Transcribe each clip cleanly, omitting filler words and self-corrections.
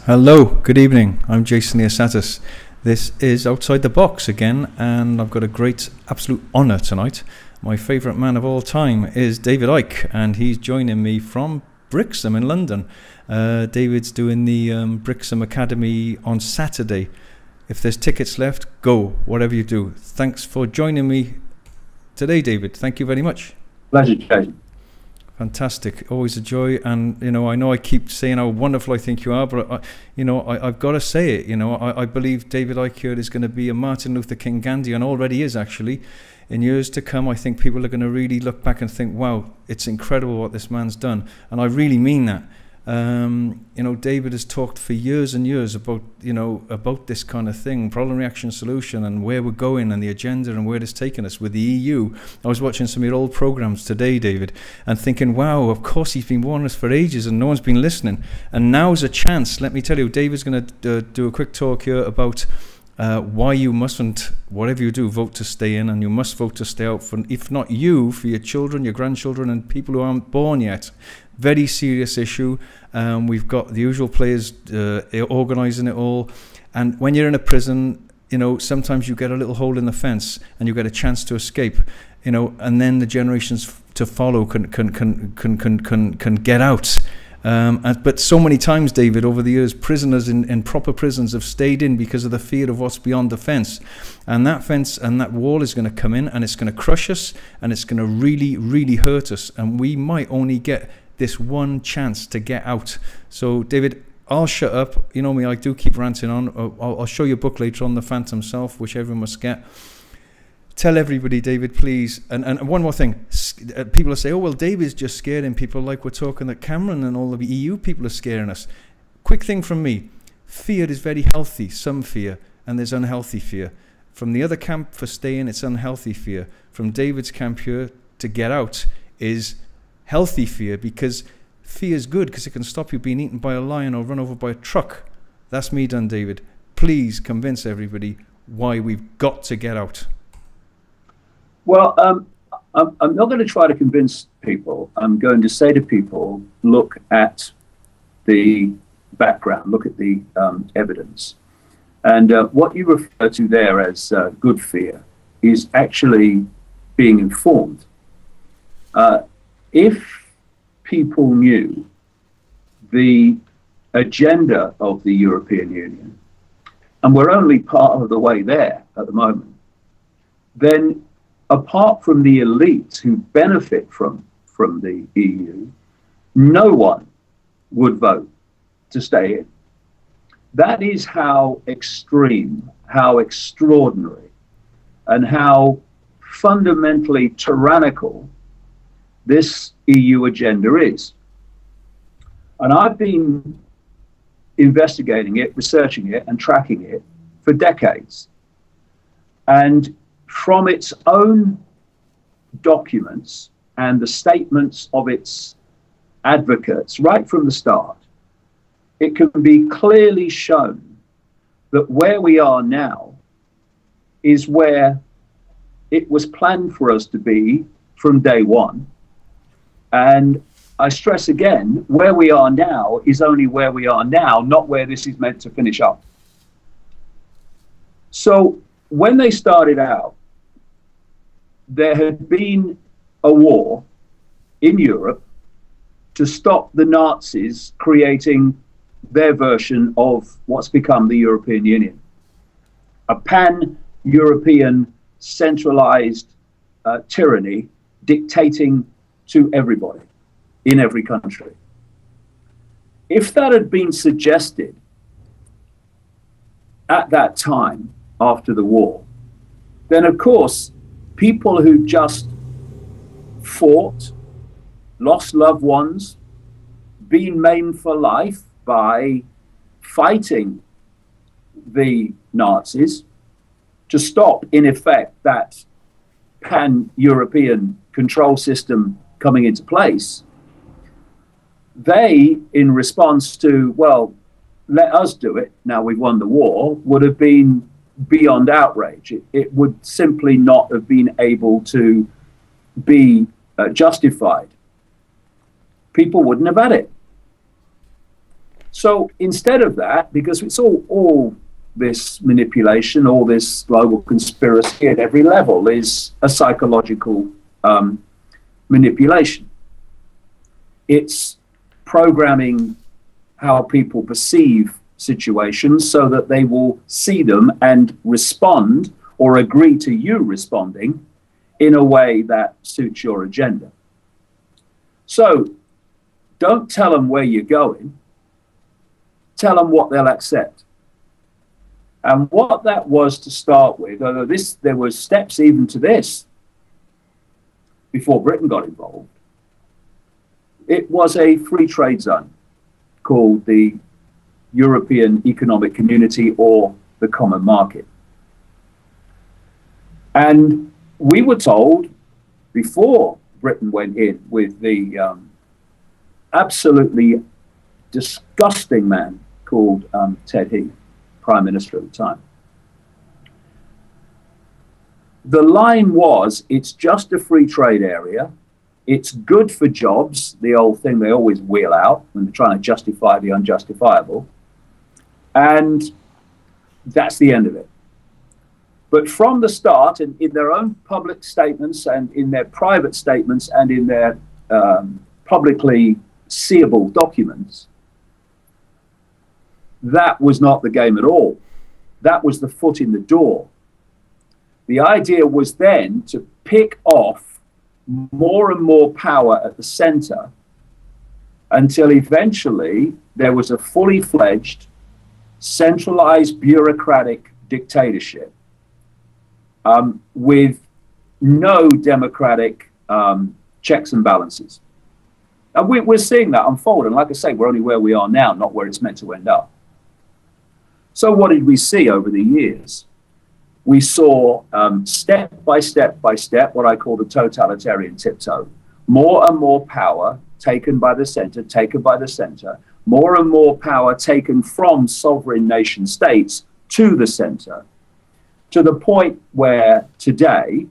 Hello, good evening. I'm Jason Iosatis. This is Outside the Box again, and I've got a great, absolute honour tonight. My favourite man of all time is David Icke, and he's joining me from Brixham in London. David's doing the Brixham Academy on Saturday. If there's tickets left, go, whatever you do. Thanks for joining me today, David. Thank you very much. Pleasure, Jason. Fantastic, always a joy. And I know I keep saying how wonderful I think you are, but I've got to say it. I believe David Icke is going to be a Martin Luther King Gandhi, and already is actually. In years to come, I think people are going to really look back and think, wow, it's incredible what this man's done. And I really mean that. David has talked for years and years about this kind of thing, problem, reaction, solution, and where we're going and the agenda and where it's taken us with the EU. I was watching some of your old programs today, David, and thinking, wow, of course he's been warning us for ages and no one's been listening. And now's a chance. Let me tell you, David's going to do a quick talk here about why you mustn't, whatever you do, vote to stay in, and you must vote to stay out, for, if not you, for your children, your grandchildren, and people who aren't born yet. Very serious issue. We've got the usual players organising it all, and when you're in a prison, sometimes you get a little hole in the fence, and you get a chance to escape, and then the generations to follow can get out. But so many times, David, over the years, prisoners in proper prisons have stayed in because of the fear of what's beyond the fence. And that fence and that wall is going to come in, and it's going to crush us, and it's going to really, really hurt us. And we might only get this one chance to get out. So, David, I'll shut up. You know me, I do keep ranting on. I'll show you a book later on, The Phantom Self, which everyone must get. Tell everybody, David, please. And one more thing. People will say, oh, well, David's just scaring people like we're talking that Cameron and all the EU people are scaring us. Quick thing from me. Fear is very healthy, some fear, and there's unhealthy fear. From the other camp for staying, it's unhealthy fear. From David's camp here to get out is healthy fear, because fear is good because it can stop you being eaten by a lion or run over by a truck. That's me done, David. Please convince everybody why we've got to get out. Well, I'm not going to try to convince people. I'm going to say to people, look at the background, look at the evidence. And what you refer to there as good fear is actually being informed. If people knew the agenda of the European Union, and we're only part of the way there at the moment, then apart from the elites who benefit from the EU, no one would vote to stay in. That is how extreme, how extraordinary, and how fundamentally tyrannical this EU agenda is. And I've been investigating it, researching it, and tracking it for decades. And from its own documents and the statements of its advocates right from the start, it can be clearly shown that where we are now is where it was planned for us to be from day one. And I stress again, where we are now is only where we are now, not where this is meant to finish up. So when they started out, there had been a war in Europe to stop the Nazis creating their version of what's become the European Union. A pan-European centralized tyranny dictating to everybody in every country. If that had been suggested at that time after the war, then of course people who just fought, lost loved ones, been maimed for life by fighting the Nazis to stop, in effect, that pan-European control system coming into place, they, in response to, well, let us do it, now we've won the war, would have been beyond outrage. It would simply not have been able to be justified. People wouldn't have had it. So instead of that, because it's all this manipulation, all this global conspiracy at every level is a psychological manipulation. It's programming how people perceive situations so that they will see them and respond or agree to you responding in a way that suits your agenda. So don't tell them where you're going. Tell them what they'll accept. And what that was to start with, although there were steps even to this before Britain got involved, it was a free trade zone called the European Economic Community, or the Common Market. And we were told before Britain went in with the absolutely disgusting man called Ted Heath, Prime Minister at the time. The line was, it's just a free trade area. It's good for jobs, the old thing they always wheel out when they're trying to justify the unjustifiable. And that's the end of it. But from the start, and in their own public statements and in their private statements and in their publicly seeable documents, that was not the game at all. That was the foot in the door. The idea was then to pick off more and more power at the center until eventually there was a fully fledged, centralized bureaucratic dictatorship with no democratic checks and balances. And we're seeing that unfold. And like I say, we're only where we are now, not where it's meant to end up. So what did we see over the years? We saw step by step by step, what I call the totalitarian tiptoe. More and more power taken by the center, more and more power taken from sovereign nation states to the center, to the point where today,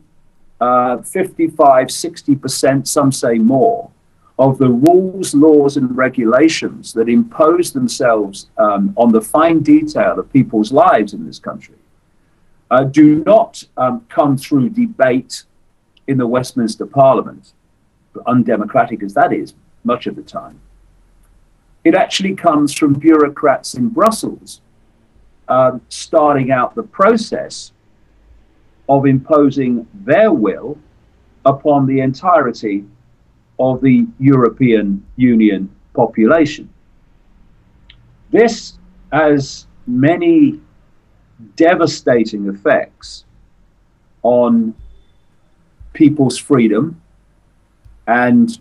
55, 60%, some say more, of the rules, laws, and regulations that impose themselves on the fine detail of people's lives in this country do not come through debate in the Westminster Parliament, undemocratic as that is much of the time. It actually comes from bureaucrats in Brussels starting out the process of imposing their will upon the entirety of the European Union population. This has many devastating effects on people's freedom and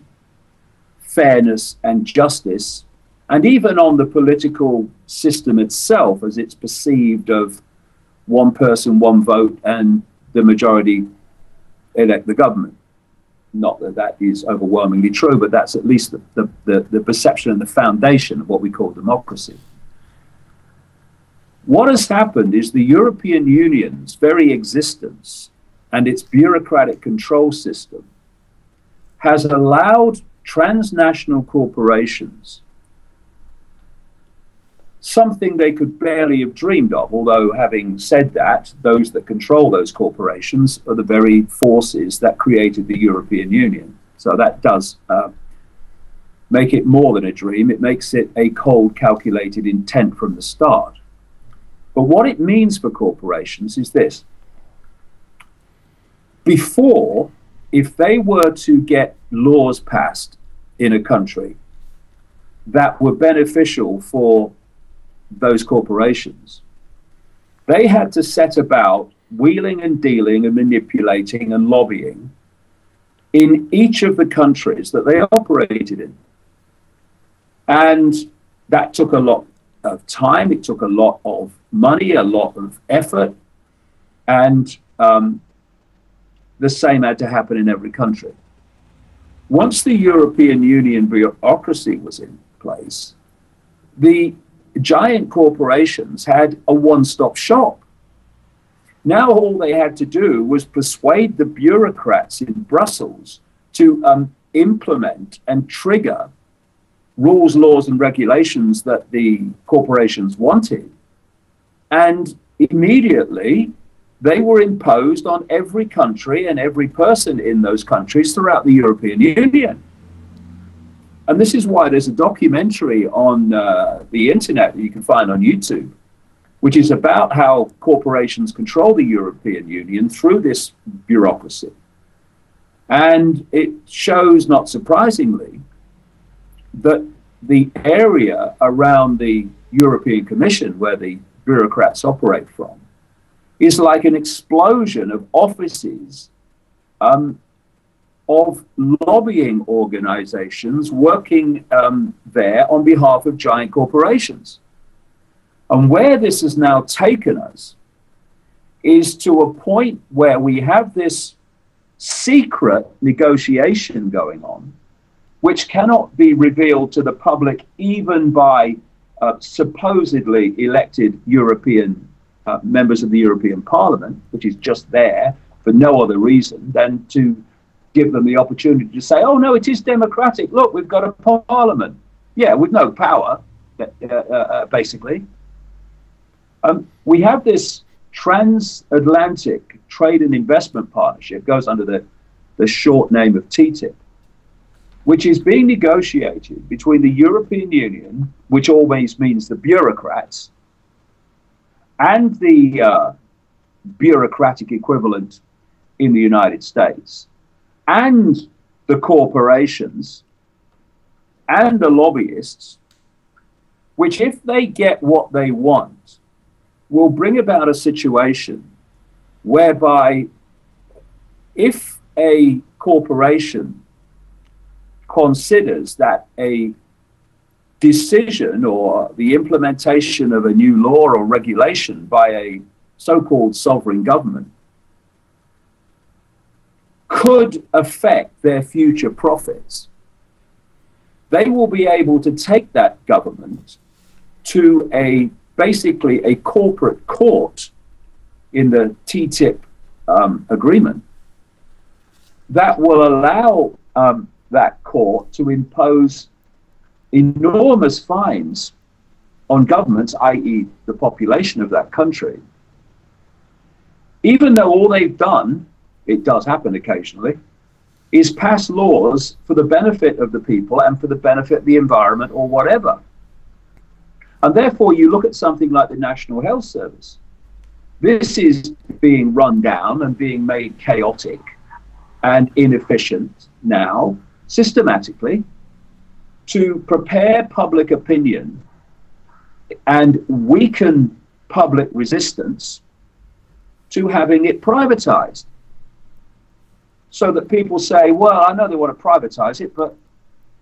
fairness and justice, and even on the political system itself as it's perceived of one person, one vote, and the majority elect the government. Not that that is overwhelmingly true, but that's at least the perception and the foundation of what we call democracy. What has happened is the European Union's very existence and its bureaucratic control system has allowed transnational corporations something they could barely have dreamed of, although having said that, those that control those corporations are the very forces that created the European Union. So that does make it more than a dream. It makes it a cold, calculated intent from the start. But what it means for corporations is this. Before, if they were to get laws passed in a country that were beneficial for those corporations, they had to set about wheeling and dealing and manipulating and lobbying in each of the countries that they operated in. And that took a lot of time, it took a lot of money, a lot of effort, and the same had to happen in every country. Once the European Union bureaucracy was in place, the giant corporations had a one-stop shop. Now all they had to do was persuade the bureaucrats in Brussels to implement and trigger rules, laws, and regulations that the corporations wanted. And immediately, they were imposed on every country and every person in those countries throughout the European Union. And this is why there's a documentary on the internet that you can find on YouTube, which is about how corporations control the European Union through this bureaucracy. And it shows, not surprisingly, that the area around the European Commission, where the bureaucrats operate from, is like an explosion of offices of lobbying organizations working there on behalf of giant corporations. And where this has now taken us is to a point where we have this secret negotiation going on, which cannot be revealed to the public even by supposedly elected European members of the European Parliament, which is just there for no other reason than to give them the opportunity to say, oh, no, it is democratic. Look, we've got a parliament. Yeah, with no power, basically. We have this transatlantic trade and investment partnership, goes under the short name of TTIP, which is being negotiated between the European Union, which always means the bureaucrats, and the bureaucratic equivalent in the United States, and the corporations, and the lobbyists, which, if they get what they want, will bring about a situation whereby if a corporation considers that a decision or the implementation of a new law or regulation by a so-called sovereign government could affect their future profits, they will be able to take that government to basically a corporate court in the TTIP agreement that will allow that court to impose enormous fines on governments, i.e. the population of that country, even though all they've done, it does happen occasionally, is pass laws for the benefit of the people and for the benefit of the environment or whatever. And therefore, you look at something like the National Health Service. This is being run down and being made chaotic and inefficient now, systematically, to prepare public opinion and weaken public resistance to having it privatized. So that people say, well, I know they want to privatize it, but,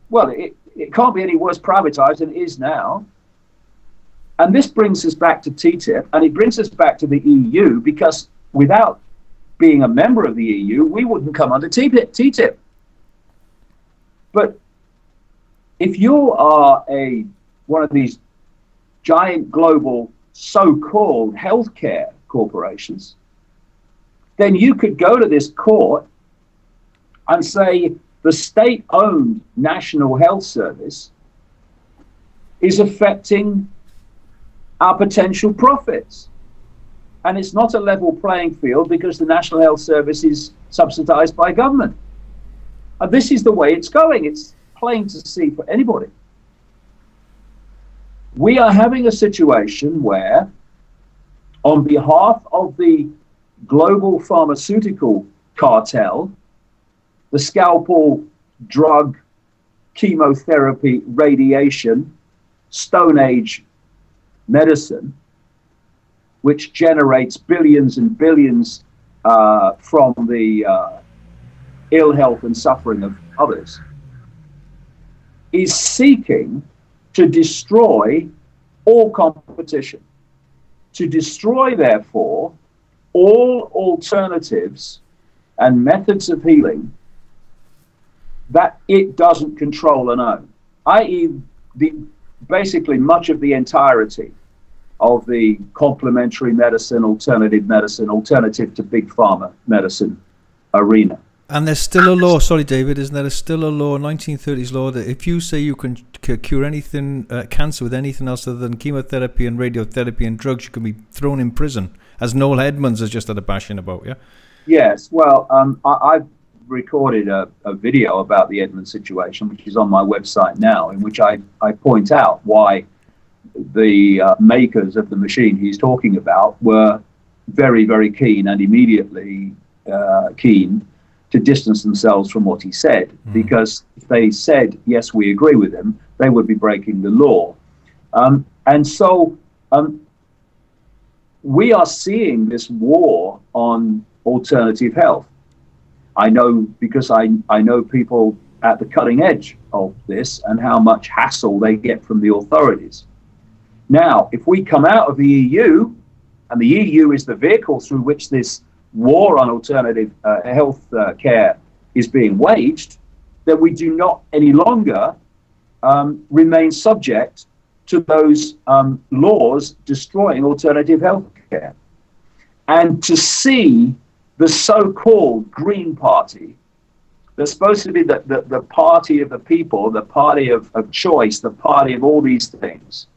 well, it can't be any worse privatized than it is now. And this brings us back to TTIP, and it brings us back to the EU, because without being a member of the EU, we wouldn't come under TTIP. But if you are one of these giant global so-called healthcare corporations, then you could go to this court and say the state-owned National Health Service is affecting our potential profits. And it's not a level playing field because the National Health Service is subsidized by government. And this is the way it's going. It's plain to see for anybody. We are having a situation where, on behalf of the global pharmaceutical cartel, the scalpel, drug, chemotherapy, radiation, Stone Age medicine, which generates billions and billions from the ill health and suffering of others, is seeking to destroy all competition, to destroy, therefore, all alternatives and methods of healing that it doesn't control and own, i.e. basically much of the entirety of the complementary medicine, alternative to big pharma medicine arena. And there's still a law, sorry David, isn't there still a law, 1930s law, that if you say you can cure anything, cancer with anything else other than chemotherapy and radiotherapy and drugs, you can be thrown in prison, as Noel Edmonds has just had a bashing about, yeah? Yes, well, I've recorded a video about the Edmonds situation, which is on my website now, in which I point out why the makers of the machine he's talking about were very, very keen and immediately keen to distance themselves from what he said, because if they said, yes, we agree with him, they would be breaking the law. And so we are seeing this war on alternative health. I know, because I know people at the cutting edge of this and how much hassle they get from the authorities. Now, if we come out of the EU, and the EU is the vehicle through which this war on alternative health care is being waged, then we do not any longer remain subject to those laws destroying alternative health care. And to see the so-called Green Party, they're supposed to be the party of the people, the party of choice, the party of all these things,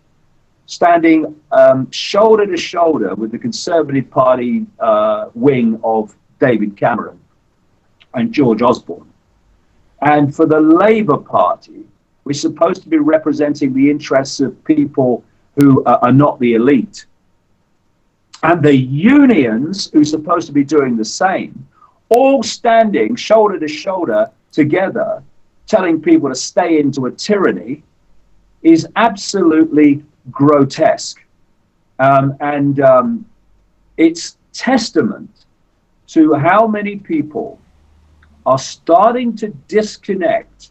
standing shoulder to shoulder with the Conservative Party wing of David Cameron and George Osborne. And for the Labour Party, which is supposed to be representing the interests of people who are not the elite, and the unions who are supposed to be doing the same, all standing shoulder to shoulder together, telling people to stay into a tyranny, is absolutely grotesque. It's testament to how many people are starting to disconnect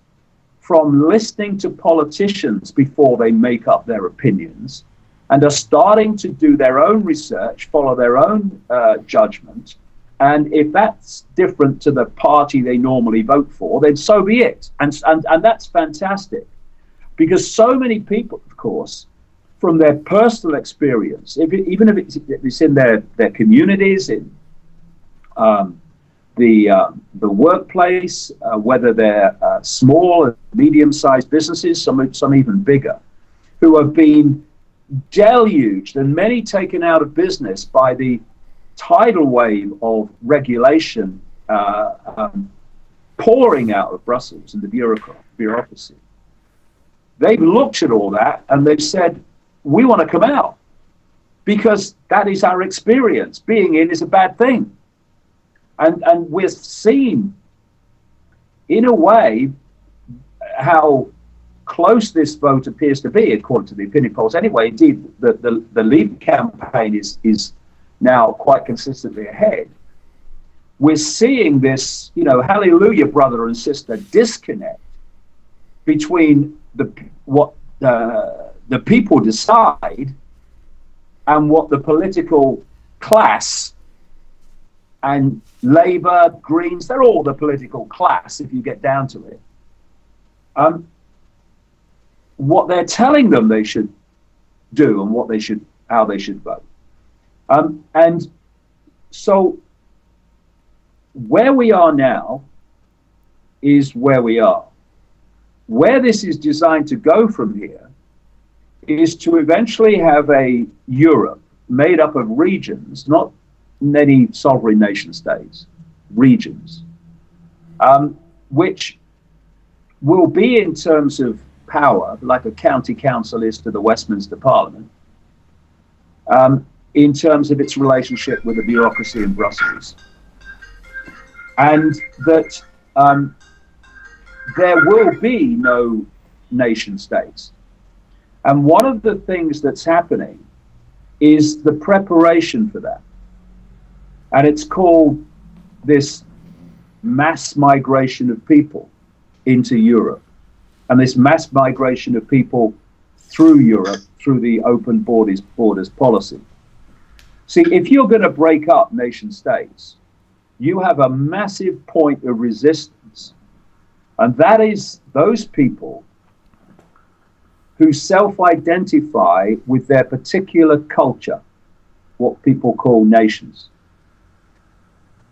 from listening to politicians before they make up their opinions, and are starting to do their own research, follow their own judgment. And if that's different to the party they normally vote for, then so be it. And that's fantastic, because so many people, of course, from their personal experience, even if it's in their communities, in the workplace, whether they're small and medium-sized businesses, some even bigger, who have been deluged and many taken out of business by the tidal wave of regulation pouring out of Brussels and the bureaucracy. They've looked at all that and they've said, we want to come out because that is our experience. Being in is a bad thing. And we're seeing, in a way, how close this vote appears to be, according to the opinion polls. Anyway, indeed, the Leave campaign is now quite consistently ahead. We're seeing this, hallelujah, brother and sister, disconnect between what the people decide and what the political class, and Labour, Greens, they're all the political class if you get down to it, what they're telling them they should do and how they should vote. And so where we are now is where we are. Where this is designed to go from here is to eventually have a Europe made up of regions, not many sovereign nation states, regions, which will be, in terms of power, like a county council is to the Westminster Parliament, in terms of its relationship with the bureaucracy in Brussels. And that there will be no nation states. And one of the things that's happening is the preparation for that. And it's called this mass migration of people into Europe. And this mass migration of people through Europe, through the open borders policy. See, if you're going to break up nation states, you have a massive point of resistance. And that is those people who self-identify with their particular culture, what people call nations.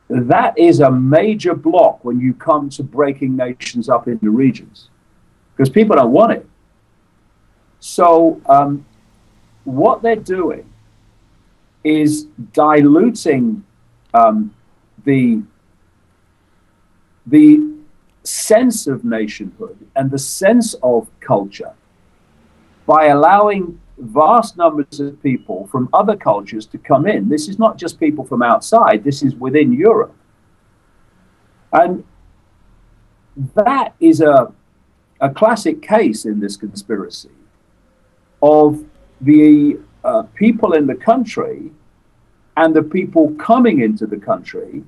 that is a major block when you come to breaking nations up into regions, because people don't want it. So what they're doing is diluting the sense of nationhood and the sense of culture by allowing vast numbers of people from other cultures to come in. This is not just people from outside, this is within Europe. And that is a classic case in this conspiracy of the people in the country and the people coming into the country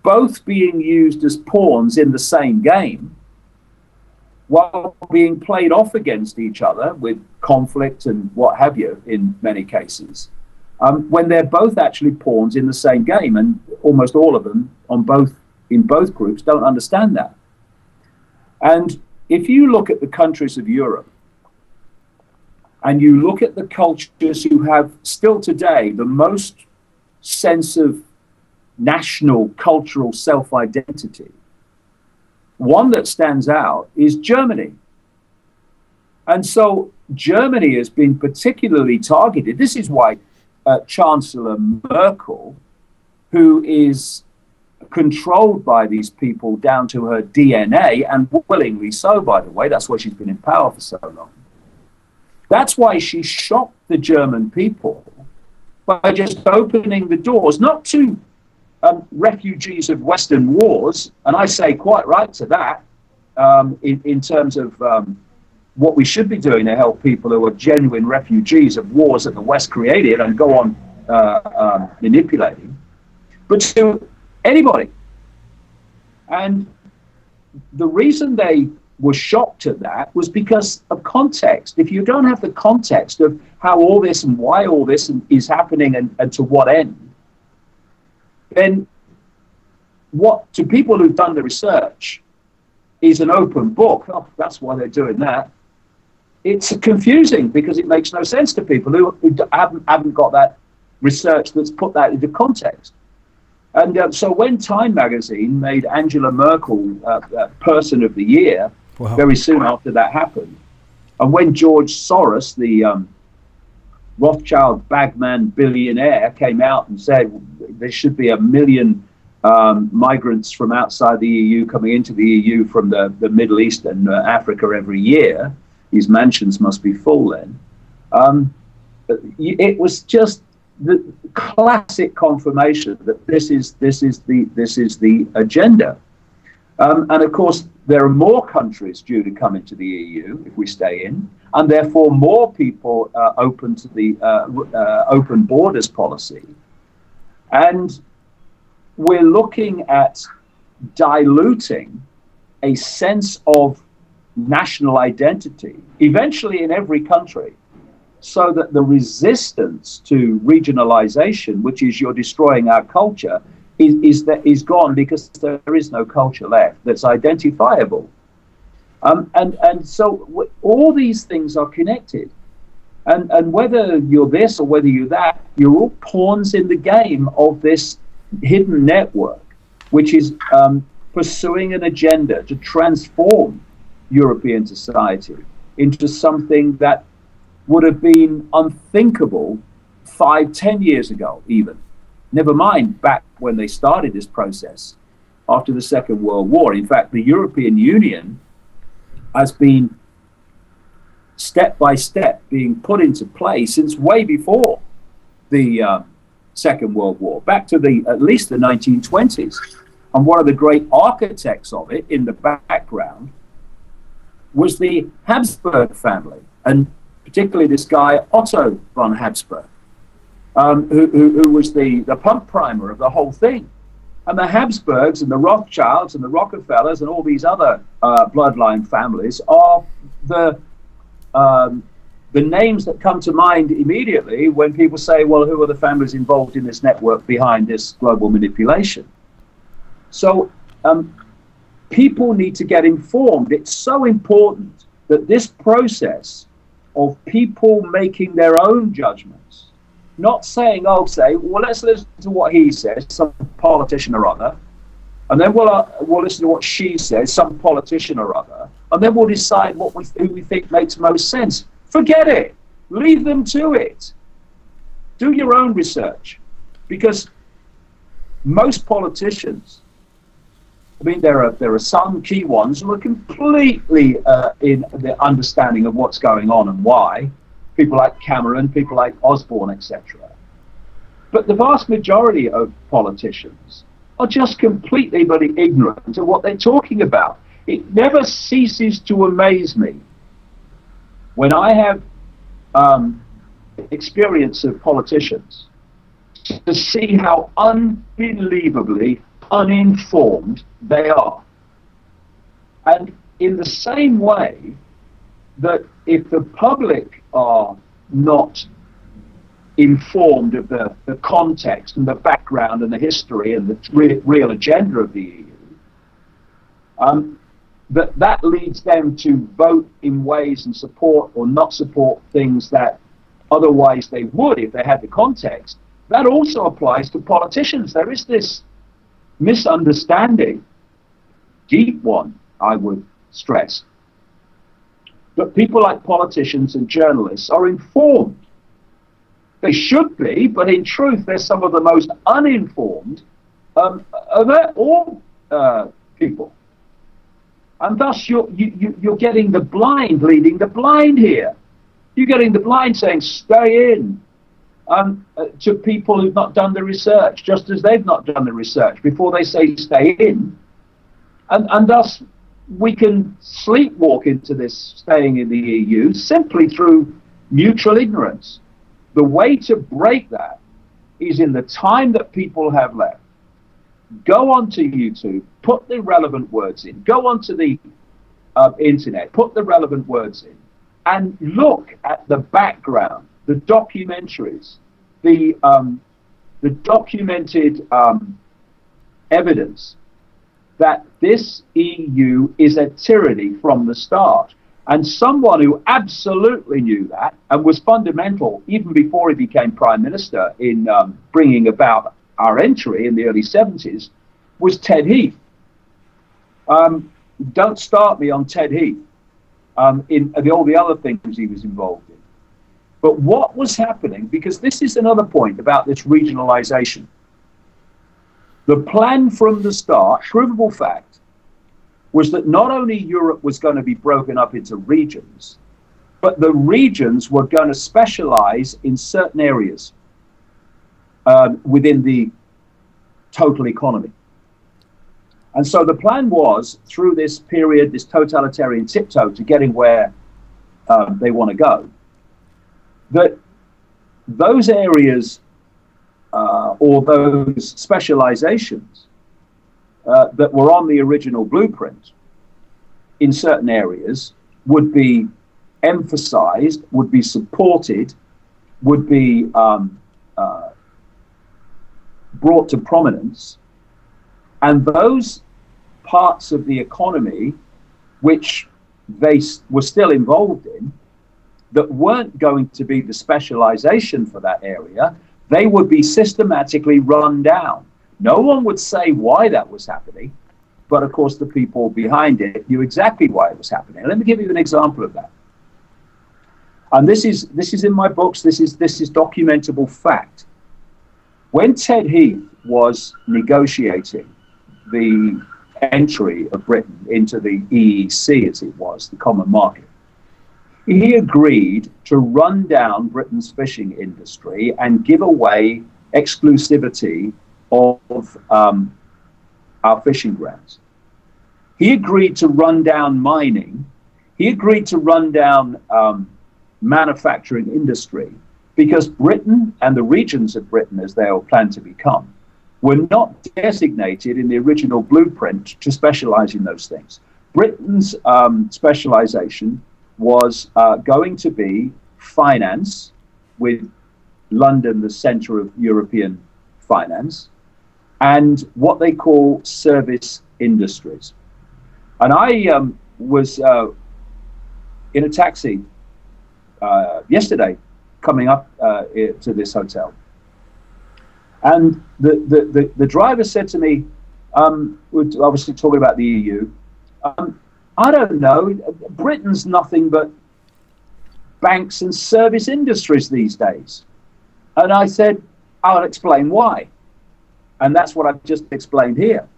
both being used as pawns in the same game, while being played off against each other with conflict and what have you in many cases, when they're both actually pawns in the same game. And almost all of them in both groups don't understand that. And if you look at the countries of Europe and you look at the cultures who have still today the most sense of national cultural self-identity, one that stands out is Germany. And so Germany has been particularly targeted. This is why Chancellor Merkel, who is controlled by these people down to her DNA, and willingly so, by the way, that's why she's been in power for so long. That's why she shocked the German people by just opening the doors, not to refugees of Western wars, and I say quite right to that, in terms of what we should be doing to help people who are genuine refugees of wars that the West created and go on manipulating, but to anybody. And the reason they were shocked at that was because of context. If you don't have the context of how all this and why all this is happening and to what end, then what to people who've done the research is an open book. Oh, that's why they're doing that. It's confusing because it makes no sense to people who haven't got that research that's put that into context. And so when Time magazine made Angela Merkel Person of the Year, wow, very soon after that happened, and when George Soros, the Rothschild bagman billionaire, came out and said there should be 1 million migrants from outside the EU coming into the EU from the Middle East and Africa every year, these mansions must be full then. It was just the classic confirmation that this is the agenda. And of course, there are more countries due to come into the EU if we stay in, and therefore more people open to the open borders policy. And we're looking at diluting a sense of national identity, eventually in every country, so that the resistance to regionalization, which is you're destroying our culture, is gone, because there is no culture left that's identifiable. And so all these things are connected. And whether you're this or whether you're that, you're all pawns in the game of this hidden network, which is pursuing an agenda to transform European society into something that would have been unthinkable 5-10 years ago even. Never mind back when they started this process after the Second World War. In fact, the European Union has been step by step being put into place since way before the Second World War, back to at least the 1920s. And one of the great architects of it in the background was the Habsburg family, and particularly this guy Otto von Habsburg, who was the pump primer of the whole thing. And the Habsburgs and the Rothschilds and the Rockefellers and all these other bloodline families are the names that come to mind immediately when people say, well, who are the families involved in this network behind this global manipulation? So people need to get informed. It's so important that this process of people making their own judgments not saying, oh, say, well, let's listen to what he says, some politician or other, and then we'll listen to what she says, some politician or other, and then we'll decide who we think makes most sense. Forget it. Leave them to it. Do your own research, because most politicians, I mean, there are some key ones who are completely in the understanding of what's going on and why. People like Cameron, people like Osborne, etc. But the vast majority of politicians are just completely bloody ignorant of what they're talking about. It never ceases to amaze me when I have experience of politicians to see how unbelievably uninformed they are. And in the same way that if the public are not informed of the context and the background and the history and the real agenda of the EU, that leads them to vote in ways and support or not support things that otherwise they would if they had the context. That also applies to politicians. There is this misunderstanding, deep one, I would stress, that people like politicians and journalists are informed. They should be, but in truth, they're some of the most uninformed of all people. And thus, you're getting the blind leading the blind here. You're getting the blind saying, stay in, to people who've not done the research, just as they've not done the research before they say stay in. And thus, we can sleepwalk into this staying in the EU simply through mutual ignorance. The way to break that is in the time that people have left. Go onto YouTube, put the relevant words in, go onto the internet, put the relevant words in, and look at the background, the documentaries, the documented evidence that this EU is a tyranny from the start. And someone who absolutely knew that and was fundamental even before he became Prime Minister in bringing about our entry in the early 70s was Ted Heath. Don't start me on Ted Heath in all the other things he was involved in. But what was happening, because this is another point about this regionalization. The plan from the start, provable fact, was that not only Europe was going to be broken up into regions, but the regions were going to specialize in certain areas within the total economy. And so the plan was, through this period, this totalitarian tiptoe to getting where they want to go, that those areas or those specializations that were on the original blueprint in certain areas would be emphasized, would be supported, would be brought to prominence. And those parts of the economy which they were still involved in, that weren't going to be the specialization for that area, they would be systematically run down. No one would say why that was happening, but of course the people behind it knew exactly why it was happening. Let me give you an example of that. And this is in my books. This is documentable fact. When Ted Heath was negotiating the entry of Britain into the EEC, as it was, the common market, he agreed to run down Britain's fishing industry and give away exclusivity of our fishing grounds. He agreed to run down mining. He agreed to run down manufacturing industry, because Britain and the regions of Britain, as they are planned to become, were not designated in the original blueprint to specialize in those things. Britain's specialization was going to be finance, with London the center of European finance, and what they call service industries. And I was in a taxi yesterday coming up to this hotel. And the driver said to me, we're obviously talking about the EU, I don't know, Britain's nothing but banks and service industries these days. And I said, I'll explain why. And that's what I've just explained here.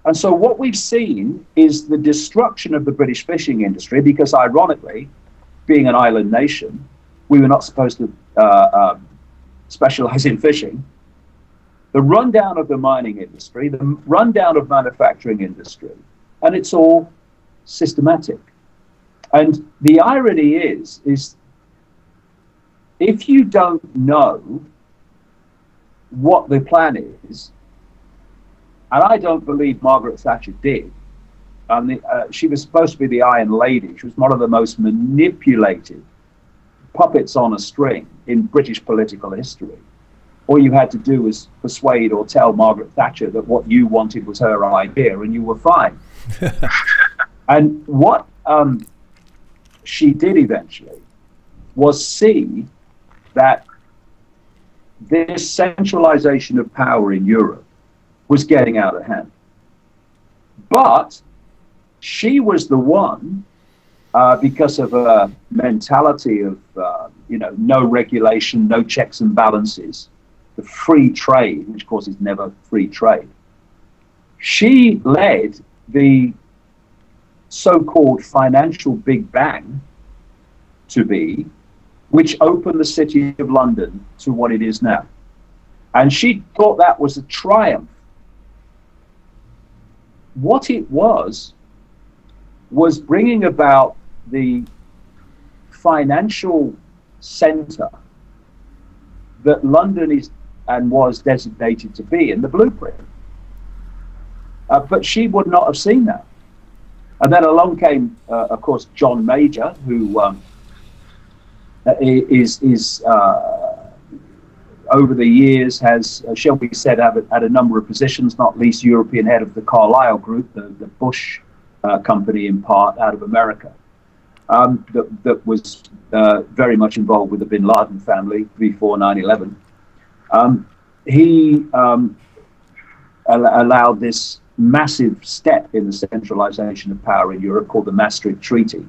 And so what we've seen is the destruction of the British fishing industry, because ironically, being an island nation, we were not supposed to specialize in fishing. The rundown of the mining industry, the rundown of manufacturing industry, and it's all systematic. And the irony is if you don't know what the plan is, and I don't believe Margaret Thatcher did, she was supposed to be the Iron Lady. She was one of the most manipulated puppets on a string in British political history. All you had to do was persuade or tell Margaret Thatcher that what you wanted was her idea, and you were fine. And what she did eventually was see that this centralization of power in Europe was getting out of hand. But she was the one, because of a mentality of no regulation, no checks and balances, the free trade, which of course is never free trade. She led the so-called financial Big Bang to be, which opened the city of London to what it is now. And she thought that was a triumph. What it was bringing about the financial center that London is and was designated to be in the blueprint. But she would not have seen that. And then along came, of course, John Major, who is over the years has, shall we say, had a number of positions, not least European head of the Carlyle Group, the Bush company in part out of America, that was very much involved with the Bin Laden family before 9/11. He allowed this massive step in the centralization of power in Europe called the Maastricht Treaty.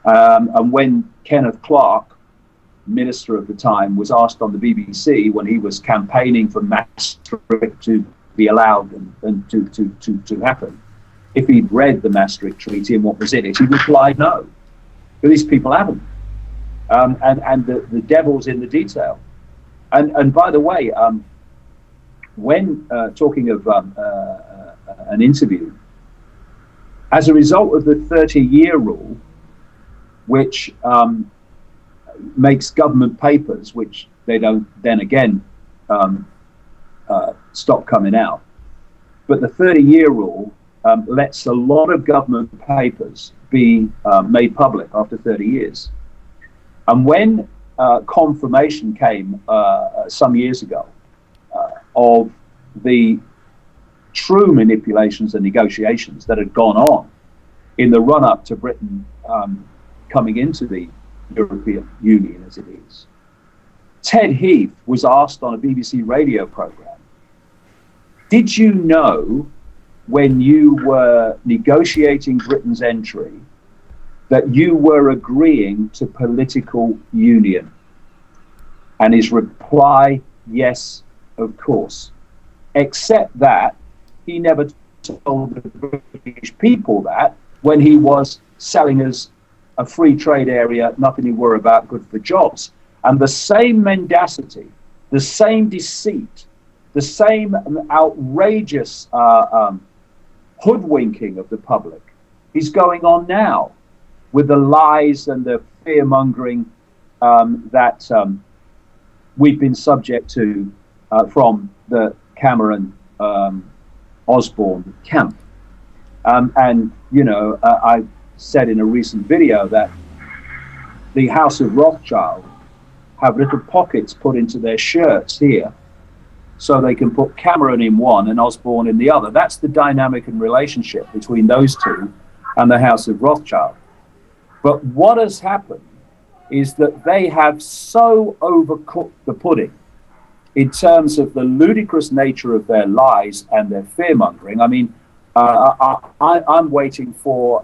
And when Kenneth Clarke, minister of the time, was asked on the BBC when he was campaigning for Maastricht to be allowed and to happen, if he'd read the Maastricht Treaty and what was in it, he replied no. But these people haven't. And the devil's in the detail. And by the way, when talking of an interview, as a result of the 30-year rule, which makes government papers, which they don't then again stop coming out, but the 30-year rule lets a lot of government papers be made public after 30 years. And when confirmation came some years ago of the true manipulations and negotiations that had gone on in the run-up to Britain coming into the European Union as it is, Ted Heath was asked on a BBC radio program, did you know when you were negotiating Britain's entry that you were agreeing to political union? And his reply, yes, of course. Except that he never told the British people that when he was selling us a free trade area, nothing to worry about, good for jobs. And the same mendacity, the same deceit, the same outrageous hoodwinking of the public is going on now with the lies and the fear-mongering that we've been subject to from the Cameron Osborne camp. And, you know, I said in a recent video that the House of Rothschild have little pockets put into their shirts here so they can put Cameron in one and Osborne in the other. That's the dynamic and relationship between those two and the House of Rothschild. But what has happened is that they have so overcooked the pudding in terms of the ludicrous nature of their lies and their fear-mongering. I mean, I'm waiting for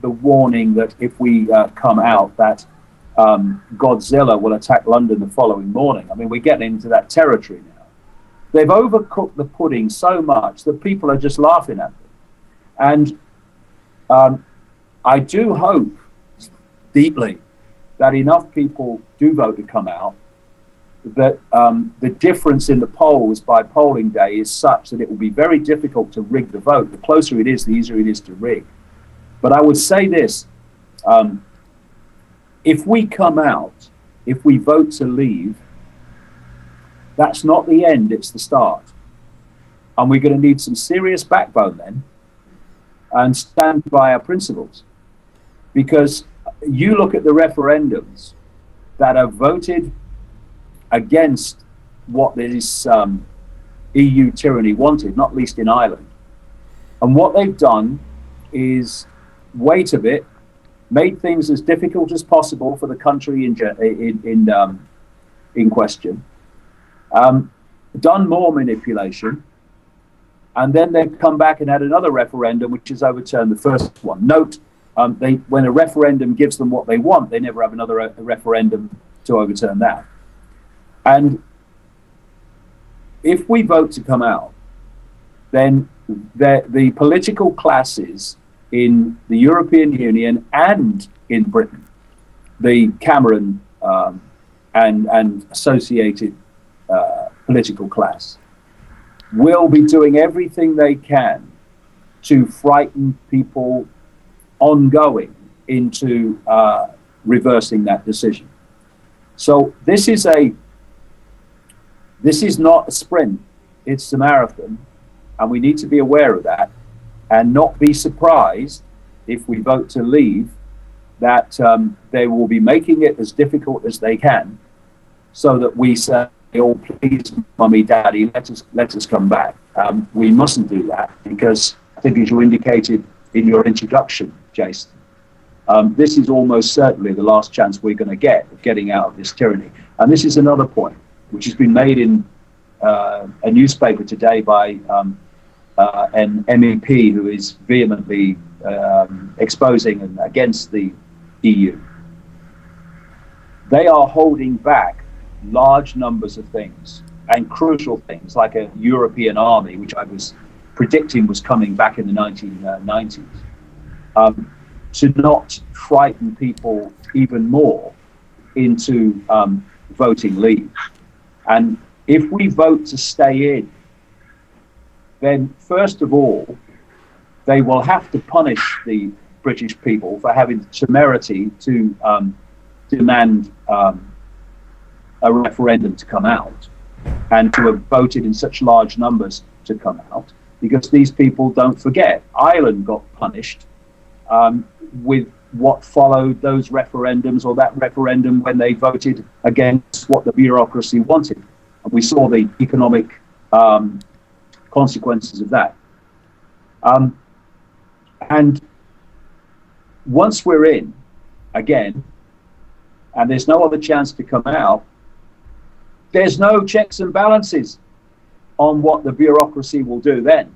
the warning that if we come out, that Godzilla will attack London the following morning. I mean, we're getting into that territory now. They've overcooked the pudding so much that people are just laughing at them. And I do hope deeply that enough people do vote to come out, that the difference in the polls by polling day is such that it will be very difficult to rig the vote. The closer it is, the easier it is to rig. But I would say this, if we come out, if we vote to leave, that's not the end, it's the start. And we're going to need some serious backbone then and stand by our principles. Because you look at the referendums that have voted against what this EU tyranny wanted, not least in Ireland. And what they've done is wait a bit, made things as difficult as possible for the country in question, done more manipulation, and then they've come back and had another referendum which has overturned the first one. Note, when a referendum gives them what they want, they never have another referendum to overturn that. And if we vote to come out, then the political classes in the European Union and in Britain, the Cameron and associated political class, will be doing everything they can to frighten people ongoing into reversing that decision. So this is not a sprint, it's a marathon, and we need to be aware of that and not be surprised if we vote to leave that they will be making it as difficult as they can so that we say, oh, please, mummy, daddy, let us come back. We mustn't do that because I think, as you indicated in your introduction, Jason, this is almost certainly the last chance we're going to get of getting out of this tyranny. And this is another point which has been made in a newspaper today by an MEP who is vehemently exposing and against the EU. They are holding back large numbers of things and crucial things like a European army, which I was predicting was coming back in the 1990s, to not frighten people even more into voting leave. And if we vote to stay in, then first of all, they will have to punish the British people for having the temerity to demand a referendum to come out and to have voted in such large numbers to come out, because these people, don't forget, Ireland got punished with what followed those referendums, or that referendum when they voted against what the bureaucracy wanted. And we saw the economic consequences of that. And once we're in, again, and there's no other chance to come out, there's no checks and balances on what the bureaucracy will do then.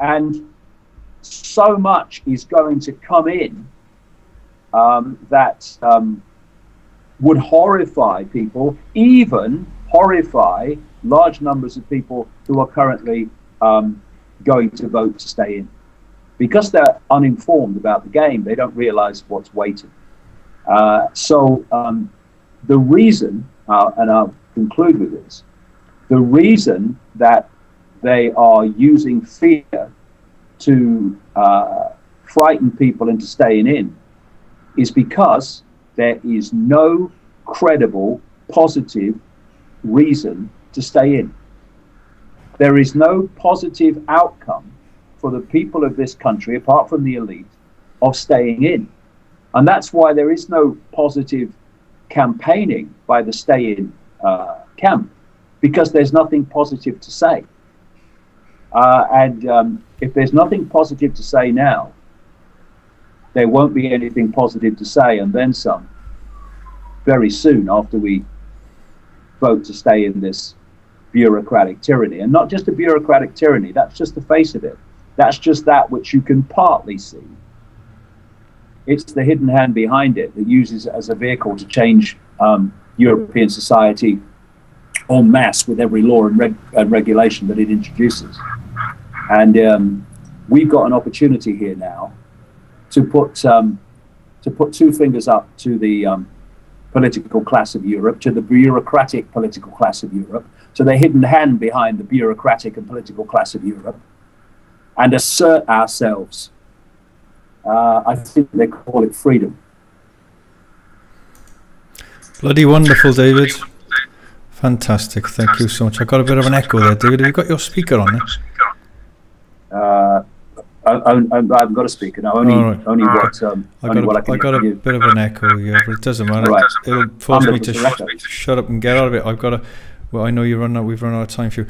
And so much is going to come in that would horrify people, even horrify large numbers of people who are currently going to vote to stay in. Because they're uninformed about the game, they don't realize what's waiting. So the reason, and I'll conclude with this, the reason that they are using fear to frighten people into staying in is because there is no credible, positive reason to stay in. There is no positive outcome for the people of this country, apart from the elite, of staying in. And that's why there is no positive campaigning by the stay-in camp, because there's nothing positive to say. And if there's nothing positive to say now, there won't be anything positive to say, and then some, very soon after we vote to stay in this bureaucratic tyranny. And not just a bureaucratic tyranny, that's just the face of it. That's just that which you can partly see. It's the hidden hand behind it that uses it as a vehicle to change European society en masse with every law and regulation that it introduces. And we've got an opportunity here now to put two fingers up to the political class of Europe, to the bureaucratic political class of Europe, to the hidden hand behind the bureaucratic and political class of Europe, and assert ourselves. I think they call it freedom. Bloody wonderful, David. Fantastic. Thank you so much. I got a bit of an echo there, David. Have you got your speaker on there? I've got a speaker now. Only what I got a bit of an echo, yeah, but it doesn't matter. Right. It'll force me to shut up and get out of it. I've got to. Well, I know we've run out of time for you.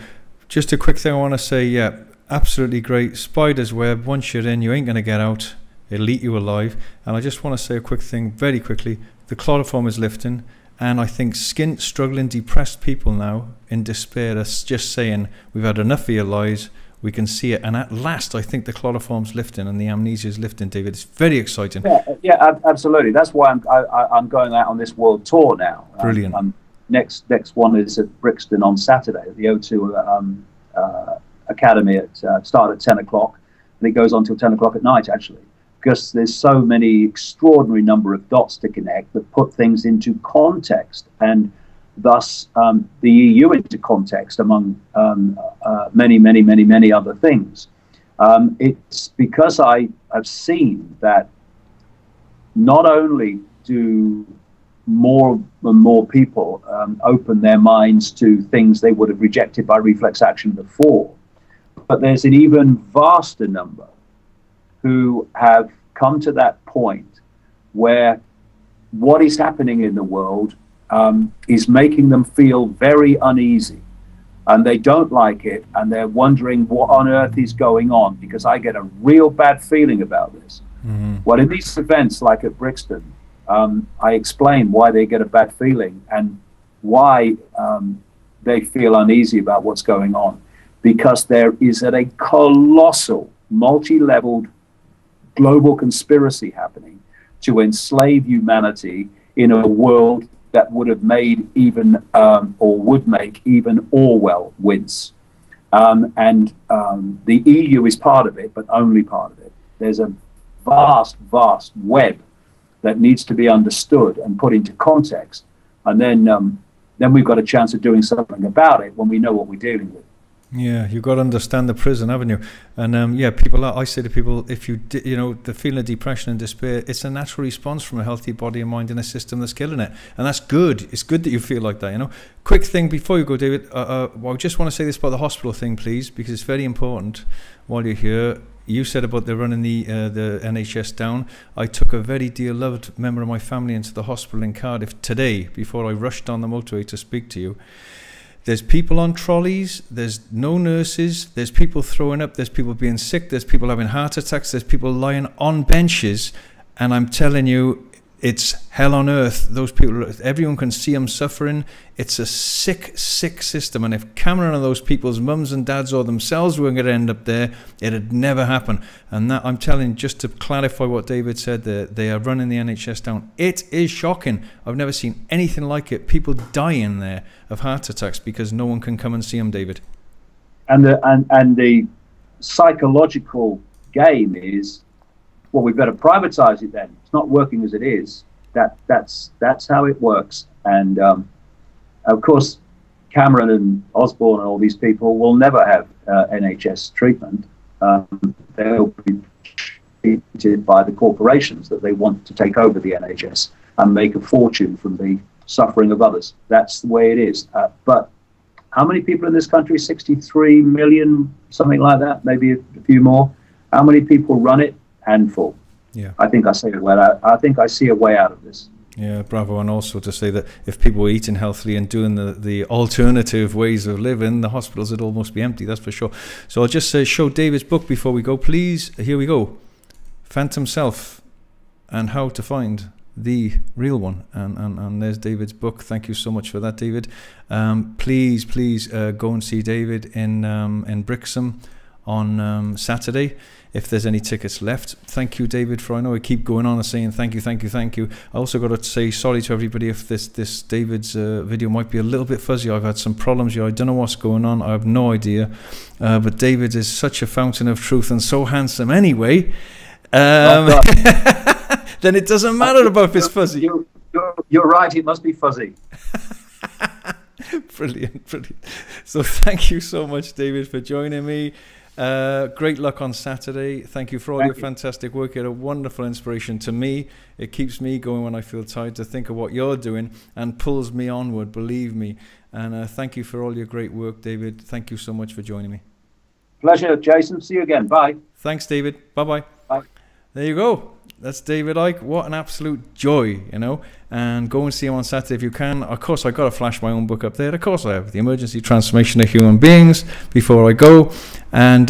Just a quick thing I want to say. Yeah, absolutely great. Spider's web. Once you're in, you ain't gonna get out. It'll eat you alive. And I just want to say a quick thing, very quickly. The chloroform is lifting, and I think struggling, depressed people now in despair are just saying, "We've had enough of your lies. We can see it." And at last, I think the chloroform's lifting and the amnesia is lifting, David. It's very exciting. Yeah, absolutely. That's why I'm going out on this world tour now. Brilliant. Next one is at Brixton on Saturday at the O2 Academy start at 10 o'clock, and it goes on till 10 o'clock at night, actually, because there's so many extraordinary number of dots to connect that put things into context, and thus the EU into context among many other things. It's because I have seen that not only do more and more people open their minds to things they would have rejected by reflex action before, but there's an even vaster number who have come to that point where what is happening in the world is making them feel very uneasy, and they don't like it, and they're wondering what on earth is going on, because I get a real bad feeling about this. Well, in these events like at Brixton, I explain why they get a bad feeling and why they feel uneasy about what's going on, because there is a colossal multi-leveled global conspiracy happening to enslave humanity in a world that would have made even or would make even Orwell wince. And the EU is part of it, but only part of it. There's a vast web that needs to be understood and put into context, and then we've got a chance of doing something about it when we know what we're dealing with. Yeah, you've got to understand the prison, haven't you? And yeah, I say to people, if the feeling of depression and despair, it's a natural response from a healthy body and mind in a system that's killing it, and that's good. It's good that you feel like that, Quick thing before you go, David. I just want to say this about the hospital thing, please, because it's very important. While you're here, you said about the running the NHS down. I took a very dear loved member of my family into the hospital in Cardiff today before I rushed down the motorway to speak to you. There's people on trolleys, there's no nurses, there's people throwing up, there's people being sick, there's people having heart attacks, there's people lying on benches, and I'm telling you, it's hell on earth. Those people, everyone can see them suffering. It's a sick system, and if Cameron and those people's mums and dads or themselves were going to end up there, it'd never happen. And that, I'm telling you, just to clarify what David said there, they are running the NHS down. It is shocking. I've never seen anything like it. People dying there of heart attacks because no one can come and see them, David. And the psychological game is, well, we better privatize it then. It's not working as it is. That's how it works. And of course, Cameron and Osborne and all these people will never have NHS treatment. They'll be treated by the corporations that they want to take over the NHS and make a fortune from the suffering of others. That's the way it is. But how many people in this country? 63 million, something like that, maybe a few more. How many people run it? Handful. Yeah, I think I see a way out of this. Yeah, bravo. And also to say that if people were eating healthily and doing the alternative ways of living, the hospitals would almost be empty, that's for sure. So I'll just show David's book before we go, please. Here we go. Phantom Self and How to Find the real one. And there's David's book. Thank you so much for that, David. Please go and see David in Brixham on Saturday, if there's any tickets left. Thank you, David, for, I know I keep going on and saying thank you. I also got to say sorry to everybody if this David's video might be a little bit fuzzy. I've had some problems here. I don't know what's going on. I have no idea. But David is such a fountain of truth and so handsome anyway. Then it doesn't matter about if it's fuzzy. You're right, it must be fuzzy. Brilliant. So thank you so much, David, for joining me. Great luck on Saturday. Thank you for all your fantastic work. You're a wonderful inspiration to me. It keeps me going when I feel tired to think of what you're doing and pulls me onward, believe me. And thank you for all your great work, David. Thank you so much for joining me. Pleasure, Jason. See you again. Bye. Thanks, David. Bye-bye. Bye. There you go. That's David Icke. What an absolute joy, you know. And go and see him on Saturday if you can. Of course, I got to flash my own book up there. Of course I have. The Emergency Transformation of Human Beings before I go. And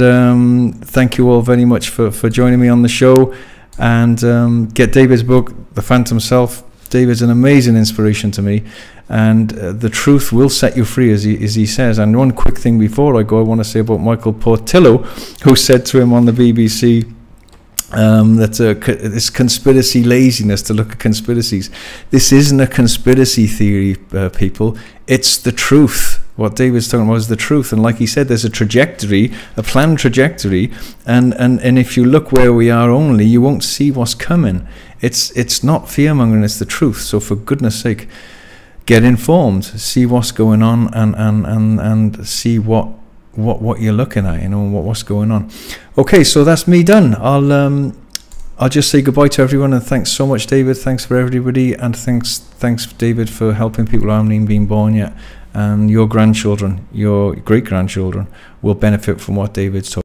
thank you all very much for joining me on the show. And get David's book, The Phantom Self. David's an amazing inspiration to me. And the truth will set you free, as he says. And one quick thing before I go, I want to say about Michael Portillo, who said to him on the BBC, that this conspiracy laziness to look at conspiracies. This isn't a conspiracy theory, people. It's the truth. What David's talking about is the truth. And like he said, there's a trajectory, a planned trajectory. And if you look where we are only, you won't see what's coming. It's not fear-mongering, it's the truth. So for goodness sake, get informed, see what's going on, and see what you're looking at, you know, what's going on. Okay, so that's me done. I'll just say goodbye to everyone, and thanks so much, David. Thanks for everybody, and thanks David, for helping people who haven't even been born yet. And your grandchildren, your great grandchildren, will benefit from what David's taught.